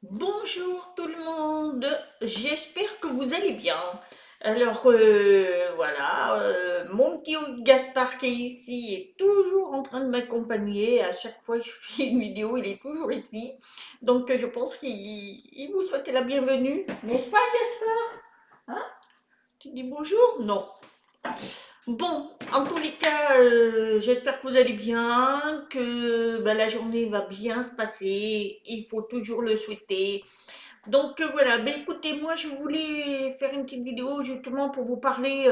Bonjour tout le monde, j'espère que vous allez bien. Alors voilà, mon petit Gaspard qui est ici est toujours en train de m'accompagner. À chaque fois que je fais une vidéo, il est toujours ici. Donc je pense qu'il vous souhaite la bienvenue. N'est-ce pas Gaspard? Hein? Tu dis bonjour? Non. Bon, en tous les cas, j'espère que vous allez bien, que la journée va bien se passer. Il faut toujours le souhaiter. Donc voilà, ben écoutez, moi je voulais faire une petite vidéo justement pour vous parler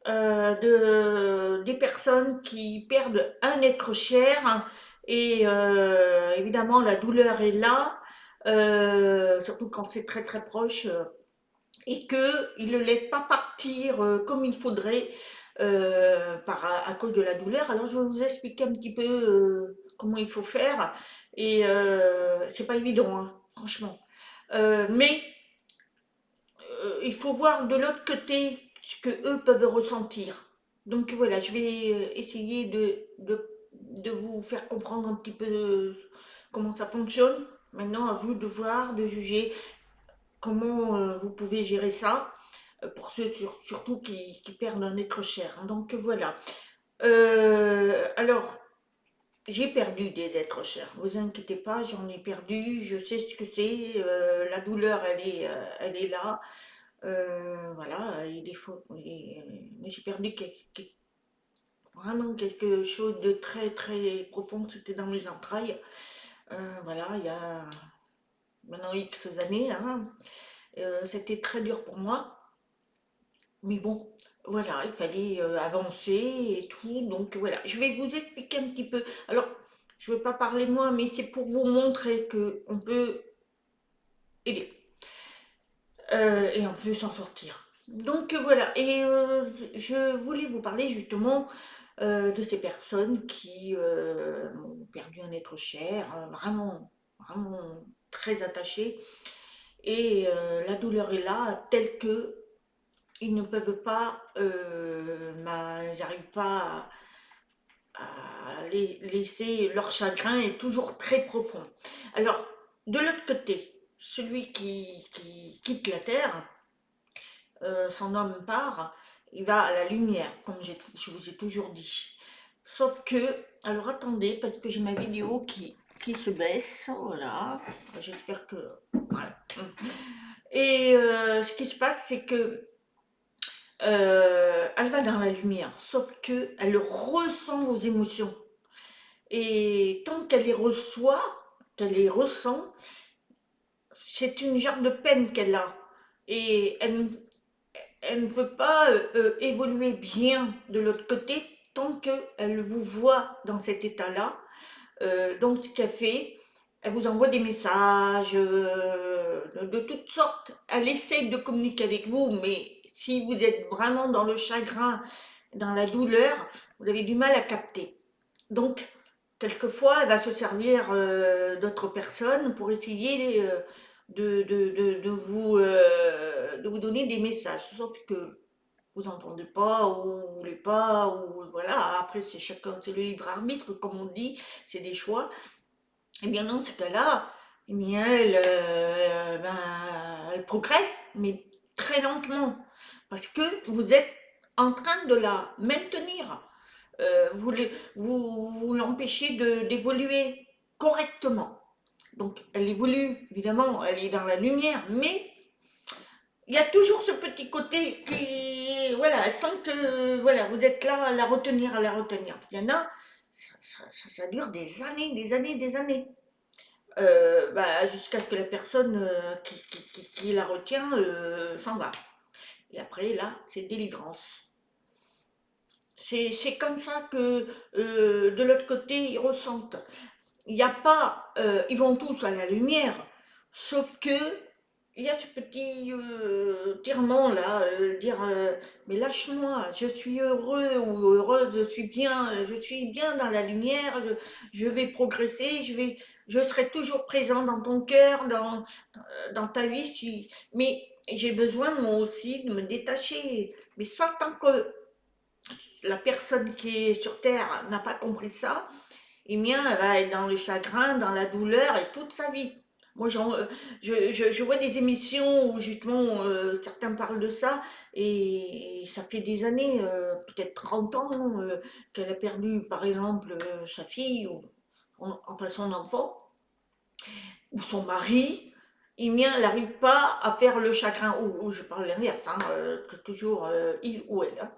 des personnes qui perdent un être cher et évidemment la douleur est là, surtout quand c'est très très proche et qu'ils ne le laissent pas partir comme il faudrait à cause de la douleur. Alors je vais vous expliquer un petit peu comment il faut faire et c'est pas évident, hein, franchement. Mais il faut voir de l'autre côté ce que eux peuvent ressentir. Donc voilà, je vais essayer de vous faire comprendre un petit peu comment ça fonctionne. Maintenant, à vous de voir, de juger comment vous pouvez gérer ça pour ceux surtout qui perdent un être cher, hein. Donc voilà. Alors, j'ai perdu des êtres chers. Vous inquiétez pas, j'en ai perdu. Je sais ce que c'est. La douleur, elle est là. Voilà, et des fois, mais j'ai perdu vraiment quelque chose de très très profond, c'était dans mes entrailles. Voilà, il y a maintenant X années, hein. C'était très dur pour moi, mais bon, voilà, il fallait avancer et tout, donc voilà. Je vais vous expliquer un petit peu. Alors, je ne veux pas parler moi, mais c'est pour vous montrer que on peut aider et on peut s'en sortir. Donc voilà, et je voulais vous parler justement de ces personnes qui ont perdu un être cher, vraiment, vraiment très attaché, et la douleur est là, telle que ils ne peuvent pas, ils n'arrivent pas à laisser leur chagrin est toujours très profond. Alors, de l'autre côté, celui qui quitte la terre, son homme part, il va à la lumière, comme je vous ai toujours dit. Sauf que, alors attendez, parce que j'ai ma vidéo qui se baisse, voilà, j'espère que... Voilà. Et ce qui se passe, c'est que elle va dans la lumière, sauf que elle ressent vos émotions. Et tant qu'elle les reçoit, qu'elle les ressent, c'est une genre de peine qu'elle a. Et elle ne peut pas évoluer bien de l'autre côté tant qu'elle vous voit dans cet état-là. Donc, ce qu'elle fait, elle vous envoie des messages de toutes sortes. Elle essaye de communiquer avec vous, mais si vous êtes vraiment dans le chagrin, dans la douleur, vous avez du mal à capter. Donc, quelquefois, elle va se servir d'autres personnes pour essayer de vous donner des messages. Sauf que vous n'entendez pas ou vous voulez pas, ou voilà, après c'est chacun, c'est le libre arbitre, comme on dit, c'est des choix. Eh bien, dans ce cas-là, eh bien, elle progresse, mais très lentement, parce que vous êtes en train de la maintenir. Vous l'empêchez d'évoluer correctement. Donc, elle évolue, évidemment, elle est dans la lumière, mais il y a toujours ce petit côté qui, voilà, elle sent que, voilà, vous êtes là à la retenir, à la retenir. Il y en a, ça dure des années, des années, des années. Jusqu'à ce que la personne qui la retient s'en va. Et après, là, c'est délivrance. C'est comme ça que de l'autre côté, ils ressentent. Il n'y a pas, ils vont tous à la lumière, sauf que il y a ce petit tirement là, dire mais lâche-moi, je suis heureux ou heureuse, je suis bien dans la lumière, je vais progresser, je serai toujours présent dans ton cœur, dans ta vie, mais j'ai besoin moi aussi de me détacher. Mais ça, tant que la personne qui est sur Terre n'a pas compris ça, eh bien, elle va être dans le chagrin, dans la douleur et toute sa vie. Moi, je vois des émissions où justement certains parlent de ça et ça fait des années, peut-être 30 ans, qu'elle a perdu, par exemple, sa fille ou enfin son enfant ou son mari. Eh bien, elle n'arrive pas à faire le chagrin, ou je parle l'inverse, hein, que toujours il ou elle, hein.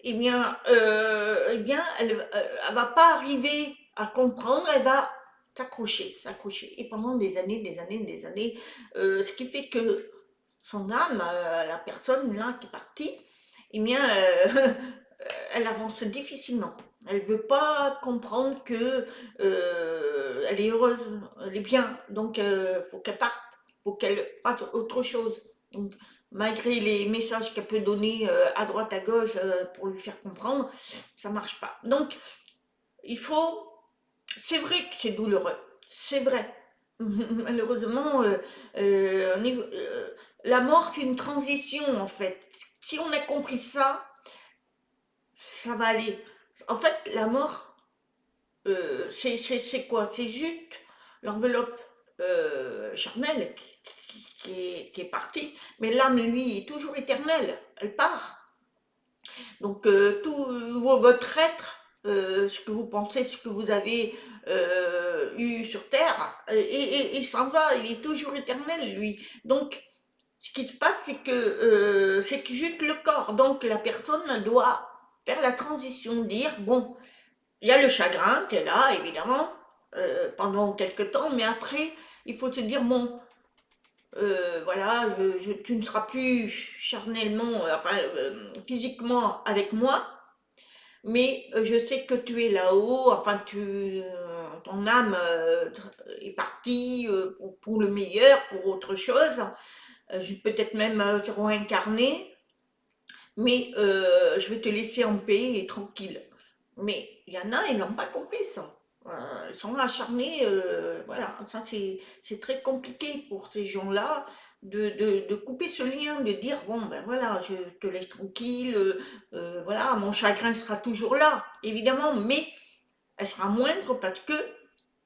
Eh bien, elle va pas arriver à comprendre, elle va s'accrocher, s'accrocher. Et pendant des années, des années, des années, ce qui fait que son âme, la personne là qui est partie, eh bien, elle avance difficilement. Elle veut pas comprendre que elle est heureuse, elle est bien, donc faut qu'elle parte, faut qu'elle fasse autre chose. Donc, malgré les messages qu'elle peut donner à droite à gauche pour lui faire comprendre, ça marche pas. Donc, il faut, c'est vrai que c'est douloureux, c'est vrai. Malheureusement, la mort c'est une transition en fait. Si on a compris ça, ça va aller. En fait, la mort, c'est quoi? C'est juste l'enveloppe charnelle qui est partie, mais l'âme, lui, est toujours éternelle. Elle part. Donc, tout votre être, ce que vous pensez, ce que vous avez eu sur Terre, et s'en va. Il est toujours éternel, lui. Donc, ce qui se passe, c'est que juste le corps. Donc, la personne doit faire la transition, dire, bon, il y a le chagrin qui est là, évidemment, pendant quelques temps, mais après, il faut se dire, bon, voilà, tu ne seras plus charnellement, enfin, physiquement avec moi, mais je sais que tu es là-haut, enfin, ton âme est partie pour le meilleur, pour autre chose, peut-être même te réincarner, mais je vais te laisser en paix et tranquille. Mais il y en a, ils n'ont pas compris ça. Ils sont acharnés, voilà, ça c'est très compliqué pour ces gens-là de couper ce lien, de dire bon ben voilà, je te laisse tranquille, voilà, mon chagrin sera toujours là, évidemment, mais elle sera moindre parce que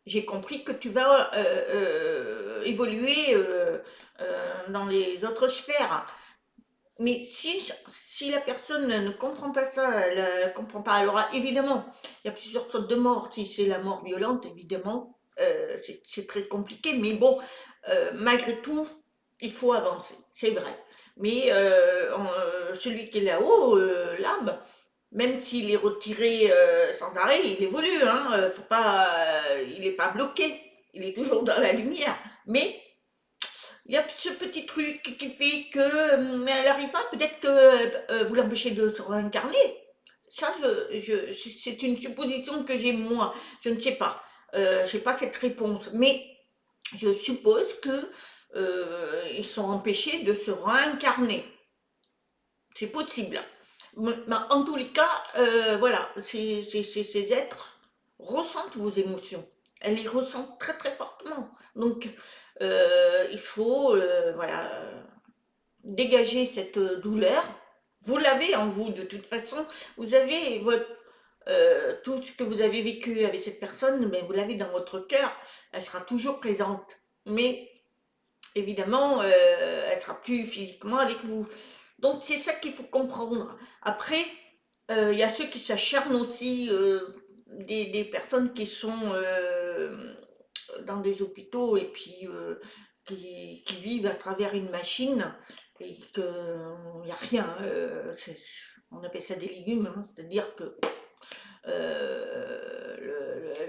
j'ai compris que tu vas évoluer dans les autres sphères. Mais si la personne ne comprend pas ça, elle ne comprend pas. Alors évidemment, il y a plusieurs sortes de morts. Si c'est la mort violente, évidemment, c'est très compliqué. Mais bon, malgré tout, il faut avancer, c'est vrai. Mais celui qui est là-haut, l'âme, même s'il est retiré sans arrêt, il évolue. Hein, faut pas, il n'est pas bloqué. Il est toujours dans la lumière. Mais il y a ce petit truc qui fait que elle n'arrive pas, peut-être que vous l'empêchez de se réincarner. Ça, c'est une supposition que j'ai moi. Je ne sais pas. Je n'ai pas cette réponse. Mais je suppose que ils sont empêchés de se réincarner. C'est possible. Mais en tous les cas, voilà, ces êtres ressentent vos émotions. Elles les ressentent très très fortement. Donc, il faut, voilà, dégager cette douleur. Vous l'avez en vous de toute façon. Vous avez tout ce que vous avez vécu avec cette personne, mais vous l'avez dans votre cœur. Elle sera toujours présente. Mais évidemment, elle sera plus physiquement avec vous. Donc c'est ça qu'il faut comprendre. Après, il y a ceux qui s'acharnent aussi, des personnes qui sont dans des hôpitaux et puis qui vivent à travers une machine et qu'il n'y a rien. On appelle ça des légumes, hein, c'est-à-dire que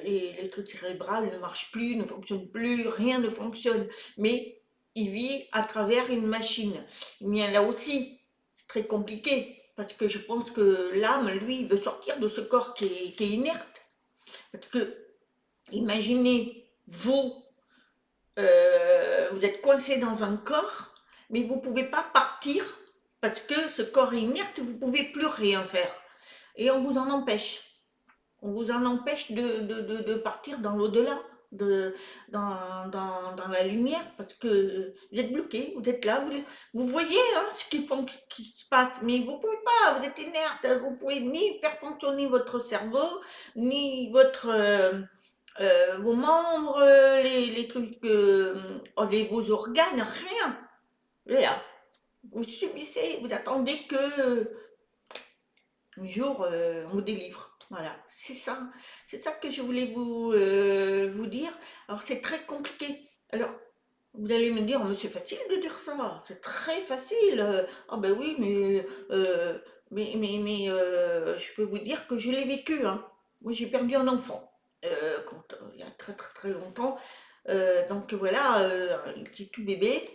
les trucs cérébrales ne marchent plus, ne fonctionnent plus, rien ne fonctionne. Mais il vit à travers une machine. Mais là aussi, c'est très compliqué, parce que je pense que l'âme, lui, il veut sortir de ce corps qui est inerte. Parce que, imaginez, vous êtes coincé dans un corps, mais vous ne pouvez pas partir, parce que ce corps est inerte, vous ne pouvez plus rien faire. Et on vous en empêche. On vous en empêche de partir dans l'au-delà, dans la lumière, parce que vous êtes bloqué, vous êtes là, vous voyez hein, ce qui se passe, mais vous ne pouvez pas, vous êtes inerte, vous ne pouvez ni faire fonctionner votre cerveau, ni vos membres, les des trucs, vos organes, rien. Là, vous subissez, vous attendez que un jour on vous délivre. Voilà, c'est ça que je voulais vous dire. Alors c'est très compliqué. Alors vous allez me dire, mais c'est facile de dire ça, c'est très facile. Ah ben oui, euh, je peux vous dire que je l'ai vécu, hein. Moi j'ai perdu un enfant il y a très très très longtemps. Donc voilà, un petit tout bébé,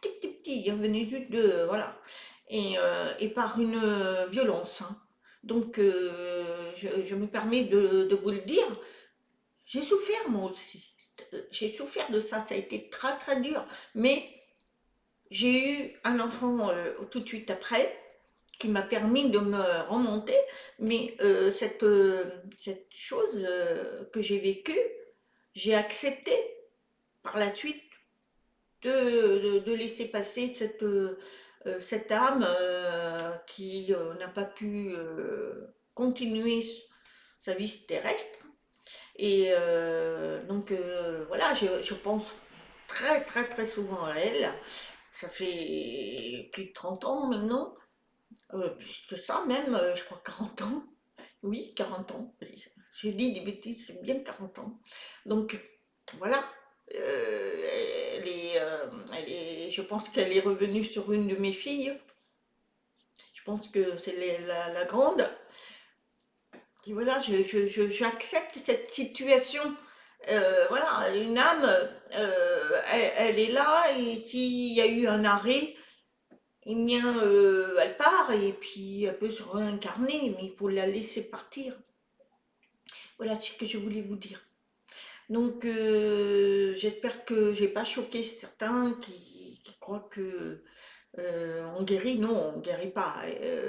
petit, il venait juste de, voilà, et par une violence, hein. Donc je me permets de vous le dire, j'ai souffert moi aussi. J'ai souffert de ça, ça a été très très dur. Mais j'ai eu un enfant tout de suite après qui m'a permis de me remonter. Mais cette chose que j'ai vécue, j'ai accepté par la suite de laisser passer cette âme qui n'a pas pu continuer sa vie terrestre. Et donc voilà, je pense très très très souvent à elle. Ça fait plus de 30 ans maintenant, plus que ça même, je crois 40 ans. Oui, 40 ans. J'ai dit des bêtises, c'est bien 40 ans. Donc voilà, je pense qu'elle est revenue sur une de mes filles. Je pense que c'est la grande. Et voilà, j'accepte cette situation. Voilà, une âme, elle est là et s'il y a eu un arrêt, eh bien, elle part et puis elle peut se réincarner, mais il faut la laisser partir. Voilà ce que je voulais vous dire. Donc, j'espère que j'ai pas choqué certains qui croient que on guérit. Non, on guérit pas.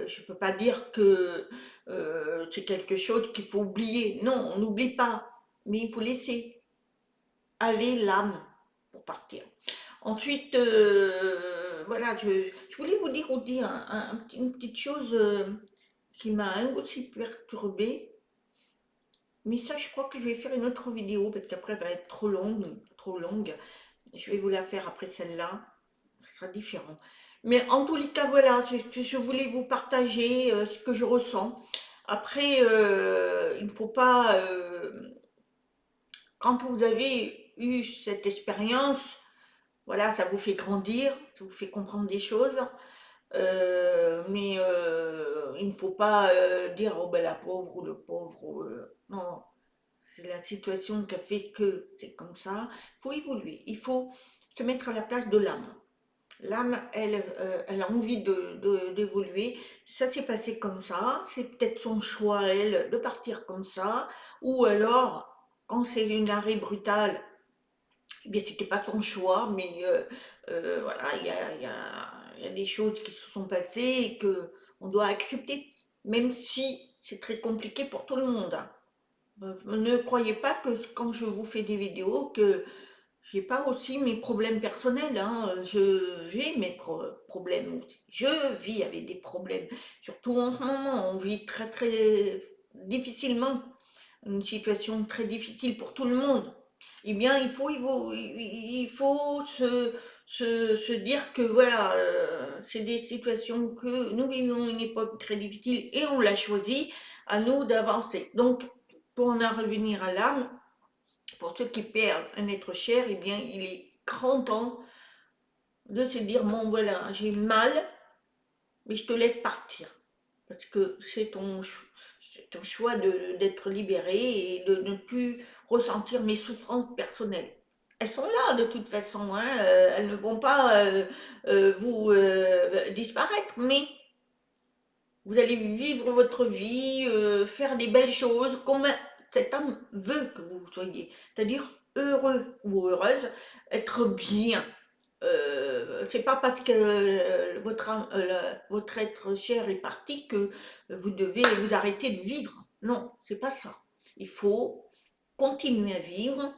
Je peux pas dire que c'est quelque chose qu'il faut oublier. Non, on n'oublie pas, mais il faut laisser aller l'âme pour partir. Ensuite, voilà, je voulais vous dire aussi une petite chose qui m'a aussi perturbée. Mais ça, je crois que je vais faire une autre vidéo parce qu'après, elle va être trop longue, trop longue. Je vais vous la faire après celle-là. Ce sera différent. Mais en tous les cas, voilà, je voulais vous partager ce que je ressens. Après, il ne faut pas, quand vous avez eu cette expérience, voilà, ça vous fait grandir, ça vous fait comprendre des choses. Mais il ne faut pas dire, oh ben la pauvre ou le pauvre. Non, c'est la situation qui a fait que c'est comme ça. Il faut évoluer, il faut se mettre à la place de l'âme. L'âme, elle a envie d'évoluer. Ça s'est passé comme ça. C'est peut-être son choix, elle, de partir comme ça. Ou alors, quand c'est une arrêt brutale, eh bien, c'était pas son choix, mais voilà, il y a des choses qui se sont passées et que on doit accepter, même si c'est très compliqué pour tout le monde, hein. Ne croyez pas que quand je vous fais des vidéos que j'ai pas aussi mes problèmes personnels, hein. J'ai mes problèmes aussi. Je vis avec des problèmes. Surtout en ce moment, on vit très très difficilement. Une situation très difficile pour tout le monde. Eh bien, il faut se dire que voilà, c'est des situations que nous vivons une époque très difficile et on l'a choisi, à nous d'avancer. Donc, pour en revenir à l'âme, pour ceux qui perdent un être cher, eh bien, il est grand temps de se dire, bon voilà, j'ai mal, mais je te laisse partir. Parce que c'est ton choix d'être libéré et de ne plus ressentir mes souffrances personnelles. Elles sont là de toute façon, hein, elles ne vont pas vous disparaître, mais vous allez vivre votre vie, faire des belles choses comme cet homme veut que vous soyez, c'est-à-dire heureux ou heureuse, être bien. C'est pas parce que votre être cher est parti que vous devez vous arrêter de vivre. Non, c'est pas ça. Il faut continuer à vivre,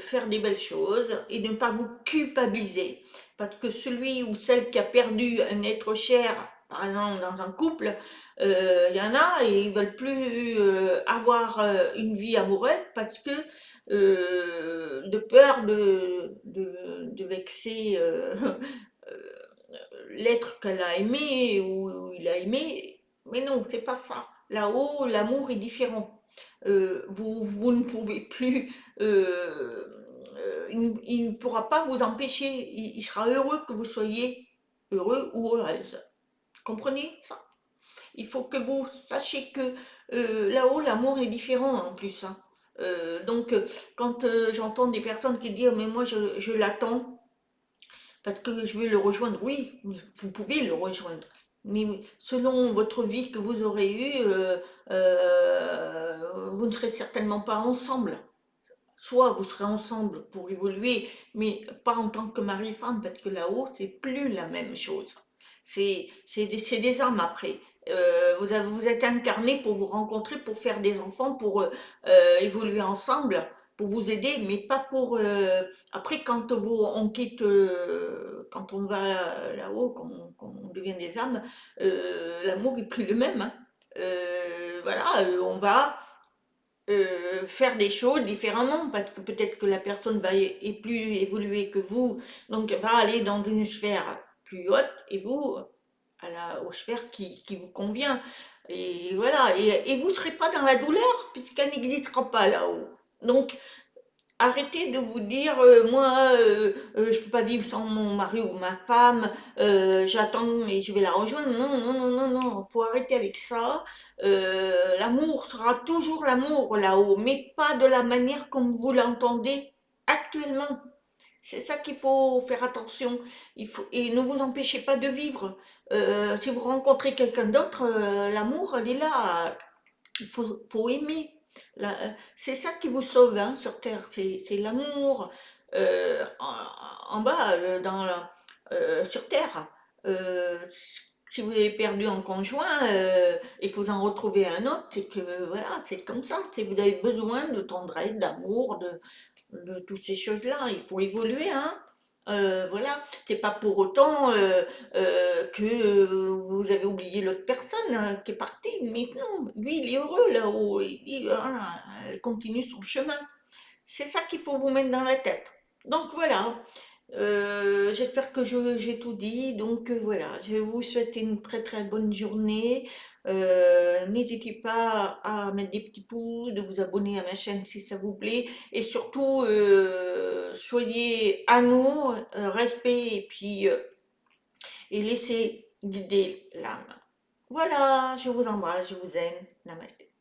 faire des belles choses et ne pas vous culpabiliser. Parce que celui ou celle qui a perdu un être cher, par exemple dans un couple, il y en a et ils veulent plus avoir une vie amoureuse parce que peur de vexer l'être qu'elle a aimé ou il a aimé. Mais non, c'est pas ça. Là-haut, l'amour est différent. Vous ne pouvez plus, il ne pourra pas vous empêcher. Il sera heureux que vous soyez heureux ou heureuse. Comprenez ça? Il faut que vous sachiez que là-haut, l'amour est différent en plus, hein. Donc, quand j'entends des personnes qui disent, mais moi, je l'attends parce que je vais le rejoindre, oui, vous pouvez le rejoindre. Mais selon votre vie que vous aurez eue, vous ne serez certainement pas ensemble. Soit vous serez ensemble pour évoluer, mais pas en tant que mari-femme, parce que là-haut, c'est plus la même chose. C'est des âmes après. Vous êtes incarnés pour vous rencontrer, pour faire des enfants, pour évoluer ensemble, pour vous aider, mais pas pour. Après, on quitte, quand on va là-haut, quand on devient des âmes, l'amour est plus le même, hein. Voilà, on va faire des choses différemment parce que peut-être que la personne est plus évoluée que vous, donc va aller dans une sphère plus haute et vous aux sphères qui vous convient. Et voilà, et vous ne serez pas dans la douleur puisqu'elle n'existera pas là-haut. Donc arrêtez de vous dire, moi, je peux pas vivre sans mon mari ou ma femme, j'attends et je vais la rejoindre. Non, non, non, non, non, faut arrêter avec ça. L'amour sera toujours l'amour là-haut, mais pas de la manière comme vous l'entendez actuellement. C'est ça qu'il faut faire attention. Et ne vous empêchez pas de vivre. Si vous rencontrez quelqu'un d'autre, l'amour, elle est là. Faut aimer. C'est ça qui vous sauve, hein, sur Terre, c'est l'amour. En bas, sur Terre, euh, si vous avez perdu un conjoint et que vous en retrouvez un autre, c'est que voilà, c'est comme ça. Vous avez besoin de tendresse, d'amour, de toutes ces choses-là. Il faut évoluer, hein. Voilà, c'est pas pour autant que vous avez oublié l'autre personne qui est partie, mais non, lui il est heureux là-haut, voilà, elle continue son chemin. C'est ça qu'il faut vous mettre dans la tête. Donc voilà, j'espère que j'ai tout dit. Donc voilà, je vous souhaite une très très bonne journée. N'hésitez pas à mettre des petits pouces, de vous abonner à ma chaîne si ça vous plaît. Et surtout, soyez à nous, respect et laissez guider l'âme. Voilà, je vous embrasse, je vous aime. Namaste.